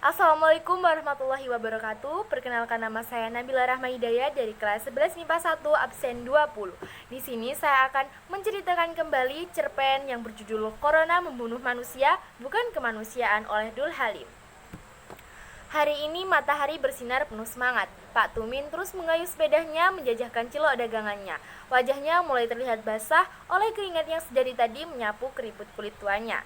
Assalamualaikum warahmatullahi wabarakatuh. Perkenalkan, nama saya Nabila Rahma Hidayat dari kelas 11 MIPA 1 absen 20. Di sini saya akan menceritakan kembali cerpen yang berjudul Corona Membunuh Manusia, Bukan Kemanusiaan oleh Dul Halim. Hari ini matahari bersinar penuh semangat. Pak Tumin terus mengayuh sepedanya menjajahkan cilok dagangannya. Wajahnya mulai terlihat basah oleh keringat yang sedari tadi menyapu keriput kulit tuanya.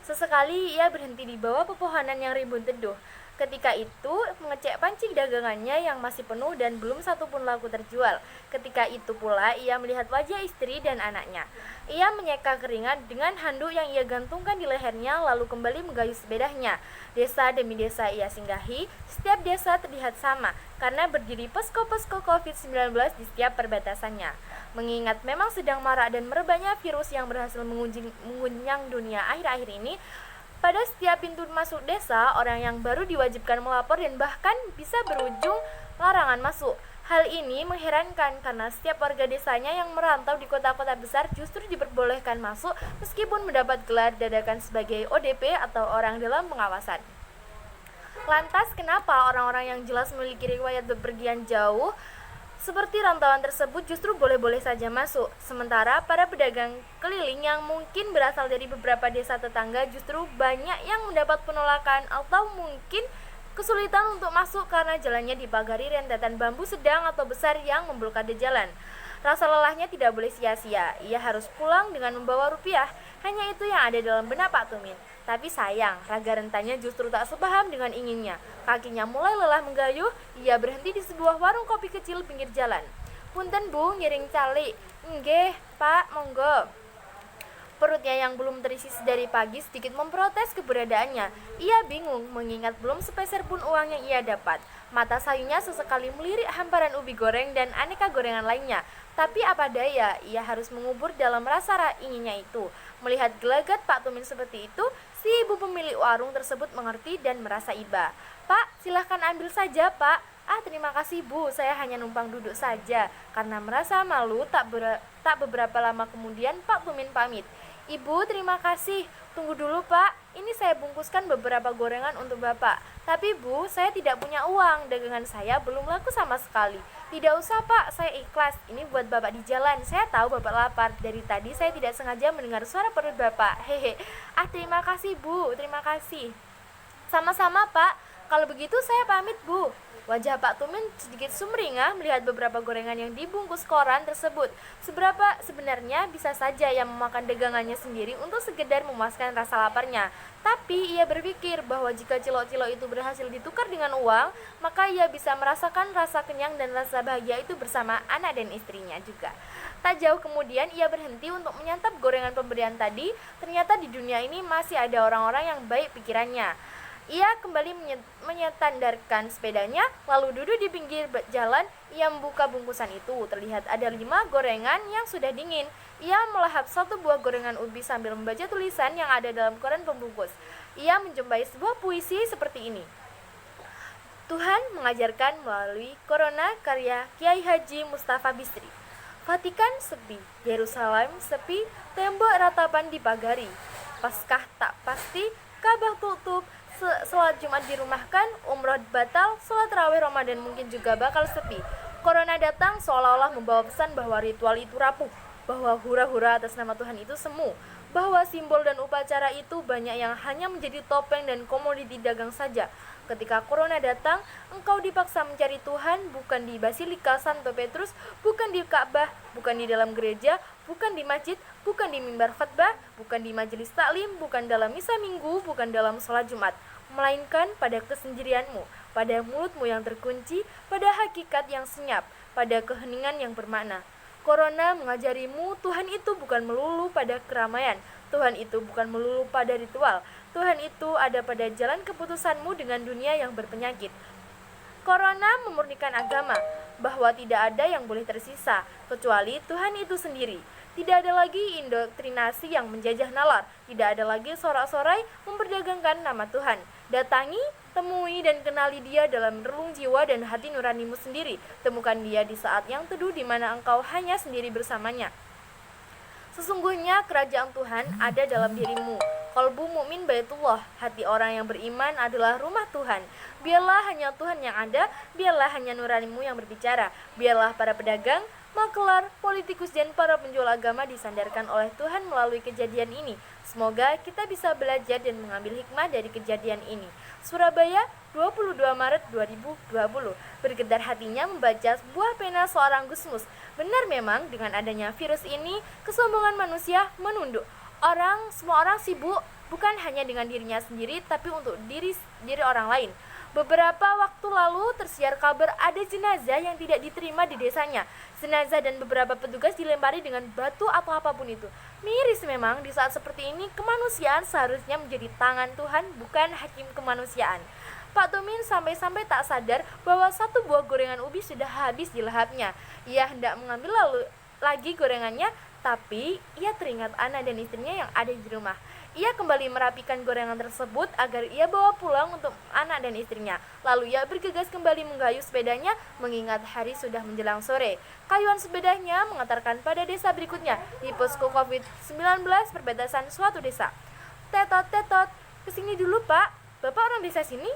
Sesekali ia berhenti di bawah pepohonan yang rimbun teduh. Ketika itu mengecek panci dagangannya yang masih penuh dan belum satu pun laku terjual. Ketika itu pula ia melihat wajah istri dan anaknya. Ia menyeka keringat dengan handuk yang ia gantungkan di lehernya lalu kembali menggayuh sepedanya. Desa demi desa ia singgahi, setiap desa terlihat sama karena berdiri posko-posko COVID-19 di setiap perbatasannya. Mengingat memang sedang marak dan merebaknya virus yang berhasil mengunyang dunia akhir-akhir ini, pada setiap pintu masuk desa, orang yang baru diwajibkan melapor dan bahkan bisa berujung larangan masuk. Hal ini mengherankan karena setiap warga desanya yang merantau di kota-kota besar justru diperbolehkan masuk meskipun mendapat gelar dadakan sebagai ODP atau orang dalam pengawasan. Lantas kenapa orang-orang yang jelas memiliki riwayat bepergian jauh seperti rantauan tersebut justru boleh-boleh saja masuk, sementara para pedagang keliling yang mungkin berasal dari beberapa desa tetangga justru banyak yang mendapat penolakan atau mungkin kesulitan untuk masuk karena jalannya dipagari rentetan bambu sedang atau besar yang memblokade jalan. Rasa lelahnya tidak boleh sia-sia, ia harus pulang dengan membawa rupiah. Hanya itu yang ada dalam benak Pak Tumin. Tapi sayang, raga rentannya justru tak sepaham dengan inginnya. Kakinya mulai lelah menggayuh, ia berhenti di sebuah warung kopi kecil pinggir jalan. Punten Bu, ngiring cali. Nggih, Pak, monggo. Perutnya yang belum terisi dari pagi sedikit memprotes keberadaannya. Ia bingung mengingat belum sepeser pun uang yang ia dapat. Mata sayunya sesekali melirik hamparan ubi goreng dan aneka gorengan lainnya. Tapi apa daya, ia harus mengubur dalam rasa inginnya itu. Melihat gelagat Pak Tumin seperti itu, si ibu pemilik warung tersebut mengerti dan merasa iba. Pak, silahkan ambil saja, Pak. Terima kasih Bu, saya hanya numpang duduk saja. Karena merasa malu, tak beberapa lama kemudian Pak Tumin pamit. Ibu, terima kasih. Tunggu dulu, Pak. Ini saya bungkuskan beberapa gorengan untuk Bapak. Tapi Bu, saya tidak punya uang. Dagangan saya belum laku sama sekali. Tidak usah, Pak. Saya ikhlas. Ini buat Bapak di jalan. Saya tahu Bapak lapar. Dari tadi saya tidak sengaja mendengar suara perut Bapak. Hehe. Terima kasih, Bu. Terima kasih. Sama-sama, Pak. Kalau begitu saya pamit, Bu. Wajah Pak Tumin sedikit sumringah melihat beberapa gorengan yang dibungkus koran tersebut. Sebenarnya bisa saja ia memakan dagangannya sendiri untuk sekedar memuaskan rasa laparnya. Tapi ia berpikir bahwa jika cilok-cilok itu berhasil ditukar dengan uang, maka ia bisa merasakan rasa kenyang dan rasa bahagia itu bersama anak dan istrinya juga. Tak jauh kemudian ia berhenti untuk menyantap gorengan pemberian tadi. Ternyata di dunia ini masih ada orang-orang yang baik pikirannya. Ia kembali menyetandarkan sepedanya, lalu duduk di pinggir jalan. Ia membuka bungkusan itu. Terlihat ada 5 gorengan yang sudah dingin. Ia melahap satu buah gorengan ubi sambil membaca tulisan yang ada dalam koran pembungkus. Ia menjumpai sebuah puisi seperti ini. Tuhan mengajarkan melalui Corona, karya Kiai Haji Mustafa Bisri. Vatikan sepi, Yerusalem sepi, tembok ratapan dipagari. Paskah tak pasti, Ka'bah tutup. Sholat Jumat dirumahkan, umroh batal, sholat raweh Ramadan mungkin juga bakal sepi. Corona datang seolah-olah membawa pesan bahwa ritual itu rapuh, bahwa hura-hura atas nama Tuhan itu semu, bahwa simbol dan upacara itu banyak yang hanya menjadi topeng dan komoditi dagang saja. Ketika Corona datang, engkau dipaksa mencari Tuhan bukan di Basilika Santo Petrus, bukan di Ka'bah, bukan di dalam gereja, bukan di masjid, bukan di mimbar khutbah, bukan di majelis taklim, bukan dalam misa minggu, bukan dalam sholat Jumat, melainkan pada kesendirianmu, pada mulutmu yang terkunci, pada hakikat yang senyap, pada keheningan yang bermakna. Corona mengajarimu Tuhan itu bukan melulu pada keramaian, Tuhan itu bukan melulu pada ritual, Tuhan itu ada pada jalan keputusanmu dengan dunia yang berpenyakit. Corona memurnikan agama, bahwa tidak ada yang boleh tersisa, kecuali Tuhan itu sendiri. Tidak ada lagi indoktrinasi yang menjajah nalar, tidak ada lagi sorak-sorai memperdagangkan nama Tuhan. Datangi, temui dan kenali Dia dalam relung jiwa dan hati nuranimu sendiri. Temukan Dia di saat yang teduh di mana engkau hanya sendiri bersamanya. Sesungguhnya kerajaan Tuhan ada dalam dirimu. Qalbu mukmin baitullah, hati orang yang beriman adalah rumah Tuhan. Biarlah hanya Tuhan yang ada, biarlah hanya nuranimu yang berbicara, biarlah para pedagang, makelar, politikus dan para penjual agama disandarkan oleh Tuhan melalui kejadian ini. Semoga kita bisa belajar dan mengambil hikmah dari kejadian ini. Surabaya, 22 Maret 2020. Bergetar hatinya membaca sebuah pena seorang Gusmus. Benar memang dengan adanya virus ini, kesombongan manusia menunduk. Semua orang sibuk bukan hanya dengan dirinya sendiri, tapi untuk diri orang lain. Beberapa waktu lalu tersiar kabar ada jenazah yang tidak diterima di desanya. Jenazah dan beberapa petugas dilempari dengan batu atau apapun itu. Miris memang, di saat seperti ini kemanusiaan seharusnya menjadi tangan Tuhan, bukan hakim kemanusiaan. Pak Tumin sampai-sampai tak sadar bahwa satu buah gorengan ubi sudah habis di lahapnya. Ia hendak mengambil lagi gorengannya, tapi ia teringat anak dan istrinya yang ada di rumah. Ia kembali merapikan gorengan tersebut agar ia bawa pulang untuk anak dan istrinya. Lalu ia bergegas kembali menggayuh sepedanya mengingat hari sudah menjelang sore. Kayuan sepedanya mengantarkan pada desa berikutnya di posko COVID-19 perbatasan suatu desa. Tetot, kesini dulu pak, bapak orang desa sini?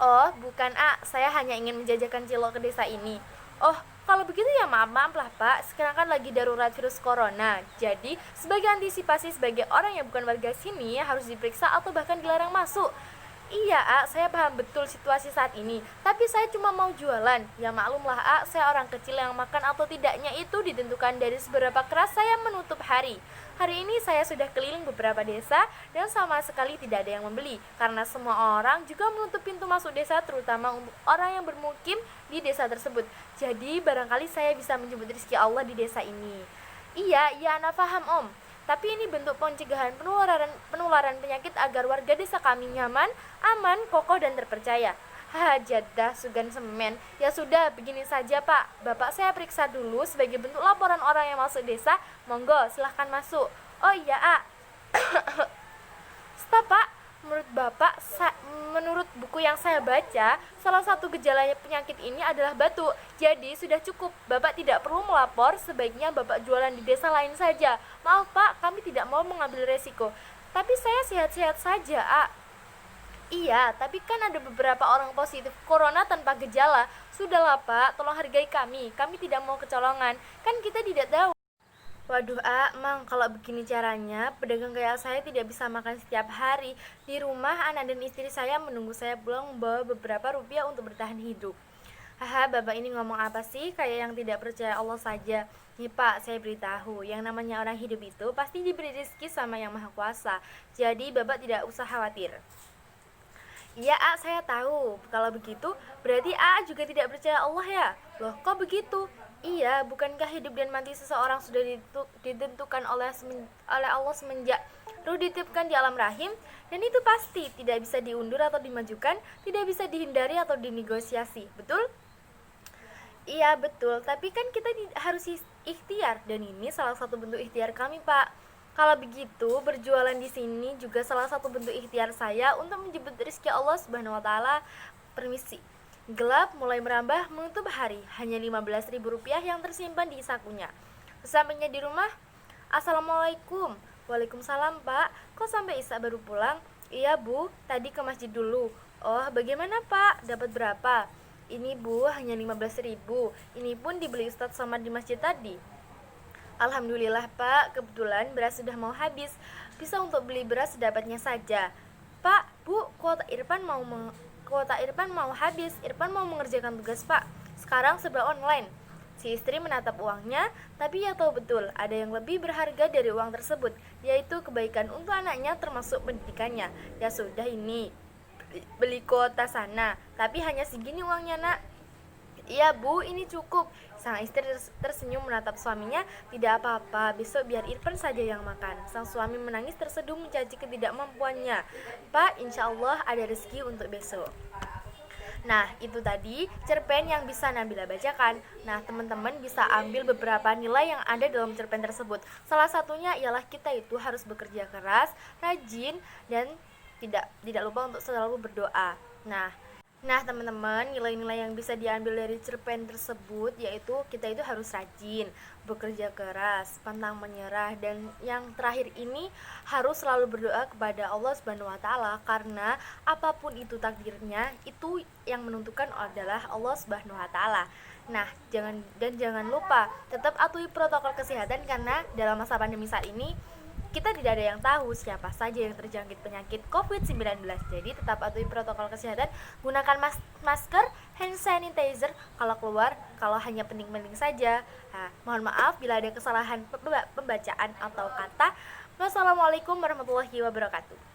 Oh, bukan saya hanya ingin menjajakan cilok ke desa ini. Oh, kalau begitu ya maaf lah pak, sekarang kan lagi darurat virus corona. Jadi sebagai antisipasi sebagai orang yang bukan warga sini harus diperiksa atau bahkan dilarang masuk. Iya saya paham betul situasi saat ini, tapi saya cuma mau jualan. Ya maklumlah saya orang kecil yang makan atau tidaknya itu ditentukan dari seberapa keras saya menutup hari. Hari ini saya sudah keliling beberapa desa dan sama sekali tidak ada yang membeli, karena semua orang juga menutup pintu masuk desa, terutama untuk orang yang bermukim di desa tersebut. Jadi barangkali saya bisa menjemput rezeki Allah di desa ini. Iya Ana paham om. Tapi ini bentuk pencegahan penularan penyakit agar warga desa kami nyaman, aman, kokoh dan terpercaya. Jadah Sugan Semen. Ya sudah, begini saja pak, bapak saya periksa dulu sebagai bentuk laporan orang yang masuk desa. Monggo, silahkan masuk. Oh iya Stop pak. Menurut buku yang saya baca, salah satu gejala penyakit ini adalah batuk. Jadi sudah cukup, bapak tidak perlu melapor, sebaiknya bapak jualan di desa lain saja. Maaf pak, kami tidak mau mengambil resiko. Tapi saya sehat-sehat saja Iya, tapi kan ada beberapa orang positif corona tanpa gejala. Sudahlah pak, tolong hargai kami tidak mau kecolongan, kan kita tidak tahu. Waduh Mang, kalau begini caranya, pedagang kayak saya tidak bisa makan setiap hari. Di rumah, anak dan istri saya menunggu saya pulang membawa beberapa rupiah untuk bertahan hidup. Bapak ini ngomong apa sih? Kayak yang tidak percaya Allah saja. Nih Pak, saya beritahu, yang namanya orang hidup itu pasti diberi rezeki sama yang Maha Kuasa. Jadi Bapak tidak usah khawatir. Iya saya tahu. Kalau begitu, berarti juga tidak percaya Allah ya? Loh, kok begitu? Iya, bukankah hidup dan mati seseorang sudah ditentukan oleh Allah semenjak ruh dititipkan di alam rahim? Dan itu pasti tidak bisa diundur atau dimajukan, tidak bisa dihindari atau dinegosiasi, betul? Iya betul, tapi kan kita harus ikhtiar, dan ini salah satu bentuk ikhtiar kami Pak. Kalau begitu, berjualan di sini juga salah satu bentuk ikhtiar saya untuk menjemput rezeki Allah Subhanahu wa taala. Permisi. Gelap mulai merambah menutup hari, hanya Rp15.000 yang tersimpan di sakunya. Sesampainya di rumah, Assalamualaikum. Waalaikumsalam pak, kok sampai Isa baru pulang? Iya bu, tadi ke masjid dulu. Oh bagaimana pak, dapat berapa? Ini bu, hanya 15.000. Ini pun dibeli Ustadz Somad di masjid tadi. Alhamdulillah pak, kebetulan beras sudah mau habis. Bisa untuk beli beras sedapatnya saja. Pak, bu, kuota Irfan mau habis. Irfan mau mengerjakan tugas pak. Sekarang serba online. Si istri menatap uangnya, tapi ia tahu betul ada yang lebih berharga dari uang tersebut, yaitu kebaikan untuk anaknya termasuk pendidikannya. Ya sudah ini, beli kuota sana, tapi hanya segini uangnya nak. Iya bu, ini cukup. Sang istri tersenyum menatap suaminya. Tidak apa-apa, besok biar Irfan saja yang makan. Sang suami menangis terseduh mencaci ketidakmampuannya. Pak, insya Allah ada rezeki untuk besok. Nah, itu tadi cerpen yang bisa Nabila bacakan. Nah, teman-teman bisa ambil beberapa nilai yang ada dalam cerpen tersebut. Salah satunya ialah kita itu harus bekerja keras, rajin, dan tidak lupa untuk selalu berdoa. Nah, Nah, teman-teman, nilai-nilai yang bisa diambil dari cerpen tersebut yaitu kita itu harus rajin, bekerja keras, pantang menyerah, dan yang terakhir ini harus selalu berdoa kepada Allah Subhanahu wa taala karena apapun itu takdirnya, itu yang menentukan adalah Allah Subhanahu wa taala. Nah, jangan lupa tetap atuhi protokol kesehatan karena dalam masa pandemi saat ini kita tidak ada yang tahu siapa saja yang terjangkit penyakit COVID-19. Jadi tetap patuhi protokol kesehatan, gunakan masker, hand sanitizer kalau keluar, kalau hanya penting-penting saja. Nah, mohon maaf bila ada kesalahan pembacaan atau kata. Wassalamualaikum warahmatullahi wabarakatuh.